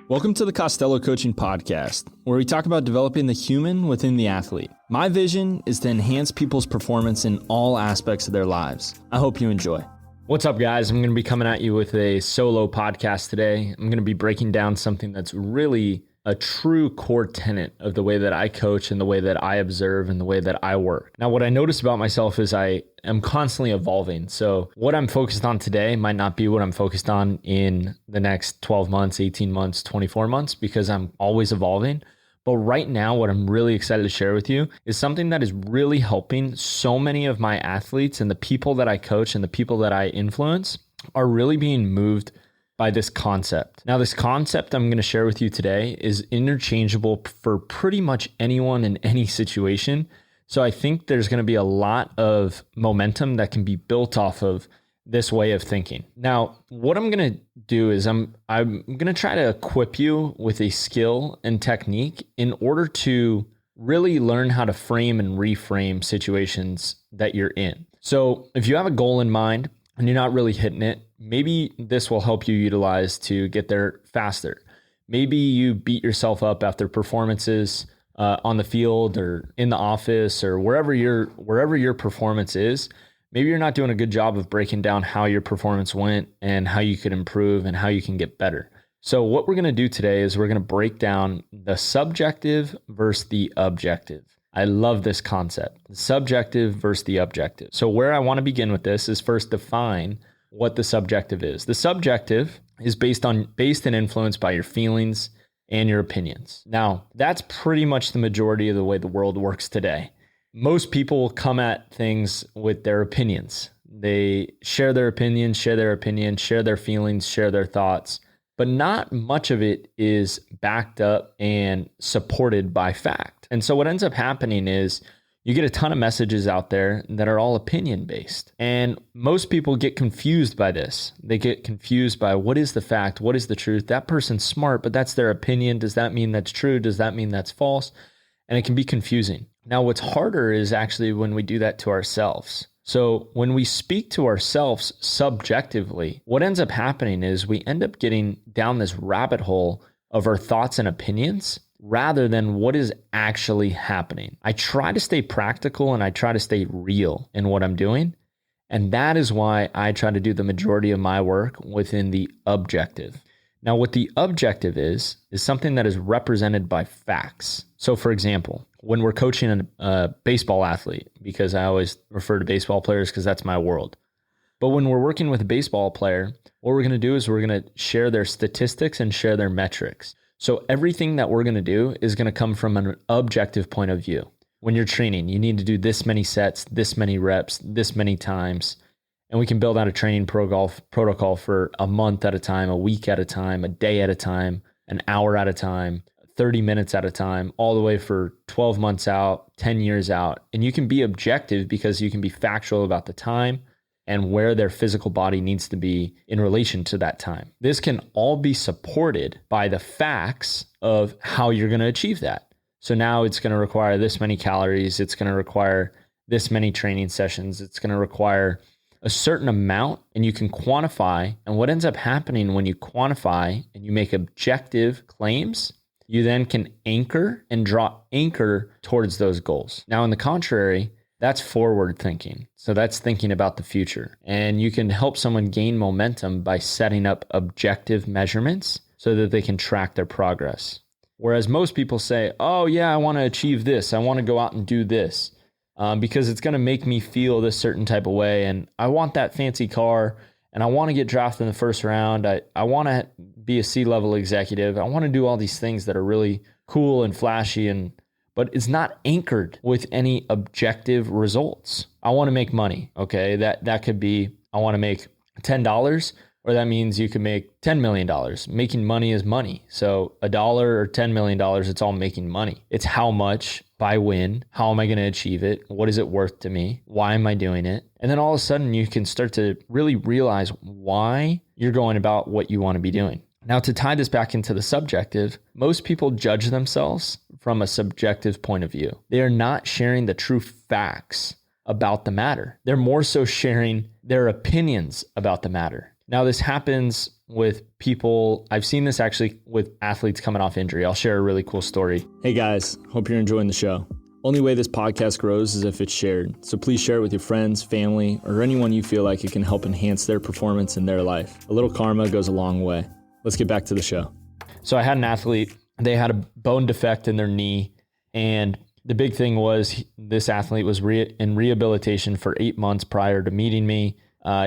Welcome to the Costello Coaching Podcast, where we talk about developing the human within the athlete. My vision is to enhance people's performance in all aspects of their lives. I hope you enjoy. What's up, guys? I'm going to be coming at you with a solo podcast today. I'm going to be breaking down something that's really a true core tenet of the way that I coach and the way that I observe and the way that I work. Now, what I notice about myself is I am constantly evolving. So what I'm focused on today might not be what I'm focused on in the next 12 months, 18 months, 24 months, because I'm always evolving. But right now, what I'm really excited to share with you is something that is really helping so many of my athletes, and the people that I coach and the people that I influence are really being moved by this concept. Now, this concept I'm going to share with you today is interchangeable for pretty much anyone in any situation. So I think there's going to be a lot of momentum that can be built off of this way of thinking. Now, what I'm going to do is I'm going to try to equip you with a skill and technique in order to really learn how to frame and reframe situations that you're in. So if you have a goal in mind and you're not really hitting it, maybe this will help you utilize to get there faster. Maybe you beat yourself up after performances on the field or in the office or wherever your performance is. Maybe you're not doing a good job of breaking down how your performance went and how you could improve and how you can get better. So what we're going to do today is we're going to break down the subjective versus the objective. I love this concept, the subjective versus the objective. So where I want to begin with this is first define what the subjective is. The subjective is based and influenced by your feelings and your opinions. Now, that's pretty much the majority of the way the world works today. Most people come at things with their opinions. They share their opinions, share their feelings, share their thoughts, but not much of it is backed up and supported by fact. And so what ends up happening is you get a ton of messages out there that are all opinion-based. And most people get confused by this. They get confused by what is the fact? What is the truth? That person's smart, but that's their opinion. Does that mean that's true? Does that mean that's false? And it can be confusing. Now, what's harder is actually when we do that to ourselves. So when we speak to ourselves subjectively, what ends up happening is we end up getting down this rabbit hole of our thoughts and opinions rather than what is actually happening. I try to stay practical and I try to stay real in what I'm doing. And that is why I try to do the majority of my work within the objective. Now, what the objective is something that is represented by facts. So for example, when we're coaching a baseball athlete, because I always refer to baseball players because that's my world. But when we're working with a baseball player, what we're going to do is we're going to share their statistics and share their metrics. So everything that we're going to do is going to come from an objective point of view. When you're training, you need to do this many sets, this many reps, this many times. And we can build out a training protocol for a month at a time, a week at a time, a day at a time, an hour at a time, 30 minutes at a time, all the way for 12 months out, 10 years out. And you can be objective because you can be factual about the time and where their physical body needs to be in relation to that time. This can all be supported by the facts of how you're going to achieve that. So now it's going to require this many calories. It's going to require this many training sessions. It's going to require a certain amount, and you can quantify. And what ends up happening when you quantify and you make objective claims, you then can anchor and draw anchor towards those goals. Now, on the contrary, that's forward thinking. So that's thinking about the future. And you can help someone gain momentum by setting up objective measurements so that they can track their progress. Whereas most people say, oh yeah, I want to achieve this. I want to go out and do this because it's going to make me feel this certain type of way. And I want that fancy car and I want to get drafted in the first round. I want to be a C-level executive. I want to do all these things that are really cool and flashy, but it's not anchored with any objective results. I want to make money. Okay, that could be I want to make $10, or that means you can make $10 million. Making money is money. So $1 or $10 million, it's all making money. It's how much, by when, how am I going to achieve it? What is it worth to me? Why am I doing it? And then all of a sudden you can start to really realize why you're going about what you want to be doing. Now, to tie this back into the subjective, most people judge themselves from a subjective point of view. They are not sharing the true facts about the matter. They're more so sharing their opinions about the matter. Now, this happens with people. I've seen this actually with athletes coming off injury. I'll share a really cool story. Hey guys, hope you're enjoying the show. Only way this podcast grows is if it's shared. So please share it with your friends, family, or anyone you feel like it can help enhance their performance in their life. A little karma goes a long way. Let's get back to the show. So I had an athlete, they had a bone defect in their knee, and the big thing was this athlete was in rehabilitation for 8 months prior to meeting me.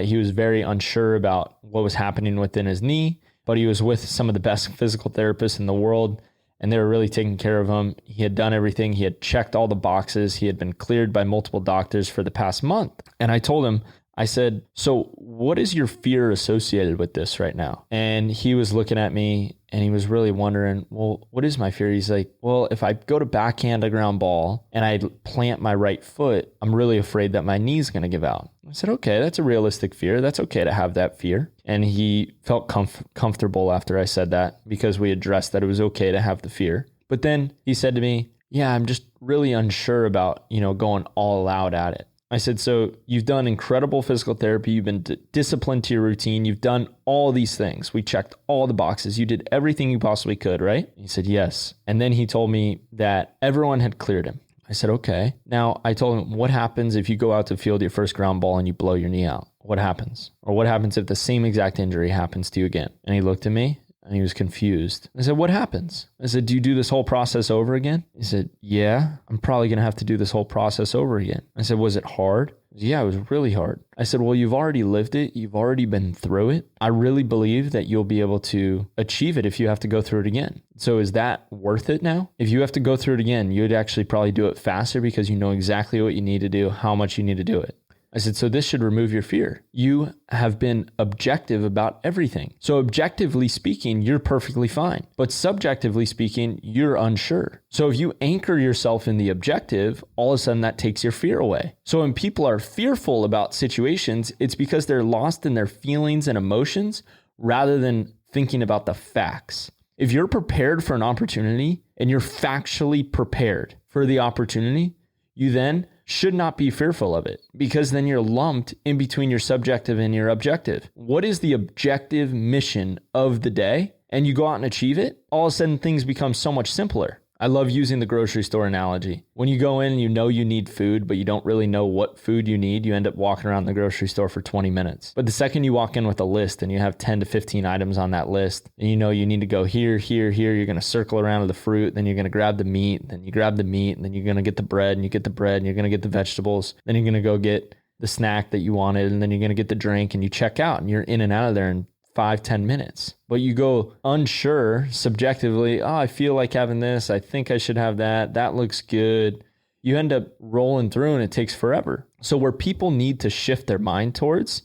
He was very unsure about what was happening within his knee, but he was with some of the best physical therapists in the world, and they were really taking care of him. He had done everything. He had checked all the boxes. He had been cleared by multiple doctors for the past month. And I told him, I said, so what is your fear associated with this right now? And he was looking at me and he was really wondering, well, what is my fear? He's like, well, if I go to backhand a ground ball and I plant my right foot, I'm really afraid that my knee's going to give out. I said, okay, that's a realistic fear. That's okay to have that fear. And he felt comfortable after I said that because we addressed that it was okay to have the fear. But then he said to me, yeah, I'm just really unsure about, going all out at it. I said, so you've done incredible physical therapy. You've been disciplined to your routine. You've done all these things. We checked all the boxes. You did everything you possibly could, right? He said, yes. And then he told me that everyone had cleared him. I said, okay. Now I told him, what happens if you go out to field your first ground ball and you blow your knee out? What happens? Or what happens if the same exact injury happens to you again? And he looked at me and he was confused. I said, what happens? I said, do you do this whole process over again? He said, yeah, I'm probably going to have to do this whole process over again. I said, was it hard? He said, yeah, it was really hard. I said, well, you've already lived it. You've already been through it. I really believe that you'll be able to achieve it if you have to go through it again. So is that worth it now? If you have to go through it again, you'd actually probably do it faster because you know exactly what you need to do, how much you need to do it. I said, so this should remove your fear. You have been objective about everything. So objectively speaking, you're perfectly fine. But subjectively speaking, you're unsure. So if you anchor yourself in the objective, all of a sudden that takes your fear away. So when people are fearful about situations, it's because they're lost in their feelings and emotions rather than thinking about the facts. If you're prepared for an opportunity and you're factually prepared for the opportunity, you then should not be fearful of it because then you're lumped in between your subjective and your objective. What is the objective mission of the day? And you go out and achieve it, all of a sudden things become so much simpler. I love using the grocery store analogy. When you go in and you know you need food, but you don't really know what food you need, you end up walking around the grocery store for 20 minutes. But the second you walk in with a list and you have 10 to 15 items on that list, and you know you need to go here, here, here, you're going to circle around to the fruit, then you're going to grab the meat, then you grab the meat, and then you're going to get the bread, and you get the bread, and you're going to get the vegetables, then you're going to go get the snack that you wanted, and then you're going to get the drink, and you check out, and you're in and out of there in 5-10 minutes. But you go unsure subjectively, oh, I feel like having this, I think I should have that, that looks good. You end up rolling through and it takes forever. So where people need to shift their mind towards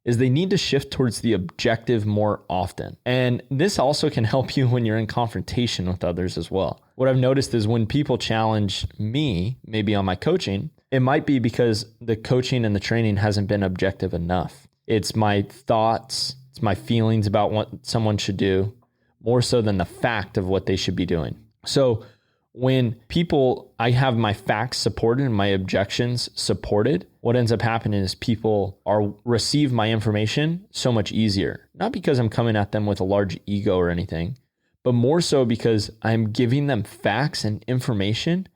is they need to shift towards the objective more often. And this also can help you when you're in confrontation with others as well. What I've noticed is when people challenge me, maybe on my coaching, it might be because the coaching and the training hasn't been objective enough. It's my thoughts, it's my feelings about what someone should do, more so than the fact of what they should be doing. So when I have my facts supported and my objections supported, what ends up happening is people receive my information so much easier. Not because I'm coming at them with a large ego or anything, but more so because I'm giving them facts and information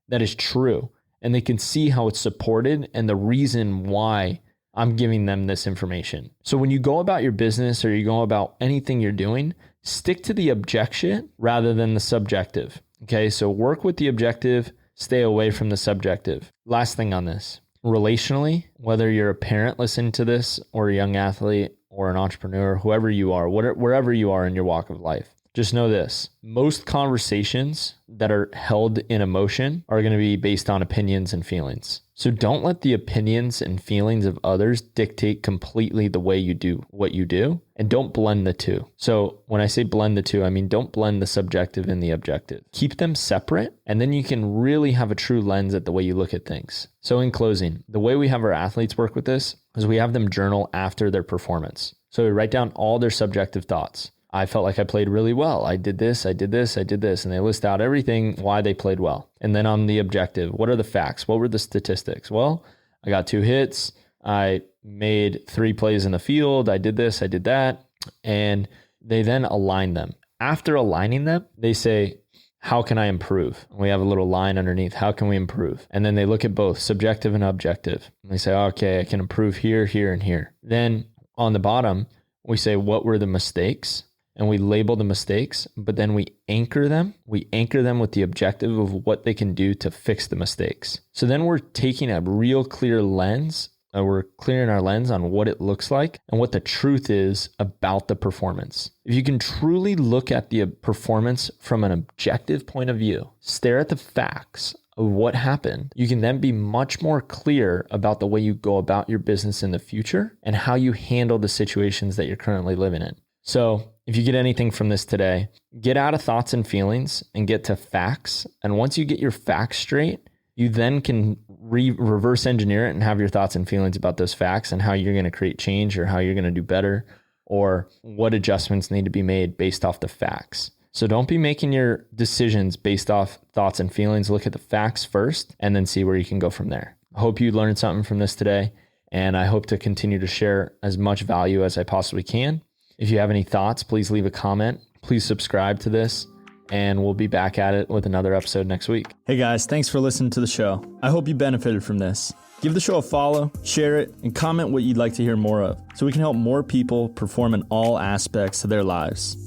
that is true. And they can see how it's supported and the reason why I'm giving them this information. So when you go about your business or you go about anything you're doing, stick to the objection rather than the subjective. Okay, so work with the objective, stay away from the subjective. Last thing on this, relationally, whether you're a parent listening to this or a young athlete or an entrepreneur, whoever you are, wherever you are in your walk of life, just know this. Most conversations that are held in emotion are going to be based on opinions and feelings. So don't let the opinions and feelings of others dictate completely the way you do what you do, and don't blend the two. So when I say blend the two, I mean don't blend the subjective and the objective. Keep them separate, and then you can really have a true lens at the way you look at things. So in closing, the way we have our athletes work with this is we have them journal after their performance. So we write down all their subjective thoughts. I felt like I played really well. I did this, I did this, I did this. And they list out everything, why they played well. And then on the objective, what are the facts? What were the statistics? Well, I got 2 hits. I made 3 plays in the field. I did this, I did that. and they then align them. After aligning them, they say, how can I improve? We have a little line underneath. How can we improve? And then they look at both subjective and objective. And they say, okay, I can improve here, here, and here. Then on the bottom, we say, what were the mistakes? And we label the mistakes, but then we anchor them. We anchor them with the objective of what they can do to fix the mistakes. So then we're taking a real clear lens. We're clearing our lens on what it looks like and what the truth is about the performance. If you can truly look at the performance from an objective point of view, stare at the facts of what happened, you can then be much more clear about the way you go about your business in the future and how you handle the situations that you're currently living in. So if you get anything from this today, get out of thoughts and feelings and get to facts. And once you get your facts straight, you then can reverse engineer it and have your thoughts and feelings about those facts and how you're going to create change or how you're going to do better or what adjustments need to be made based off the facts. So don't be making your decisions based off thoughts and feelings. Look at the facts first and then see where you can go from there. I hope you learned something from this today, and I hope to continue to share as much value as I possibly can. If you have any thoughts, please leave a comment. Please subscribe to this, and we'll be back at it with another episode next week. Hey guys, thanks for listening to the show. I hope you benefited from this. Give the show a follow, share it, and comment what you'd like to hear more of so we can help more people perform in all aspects of their lives.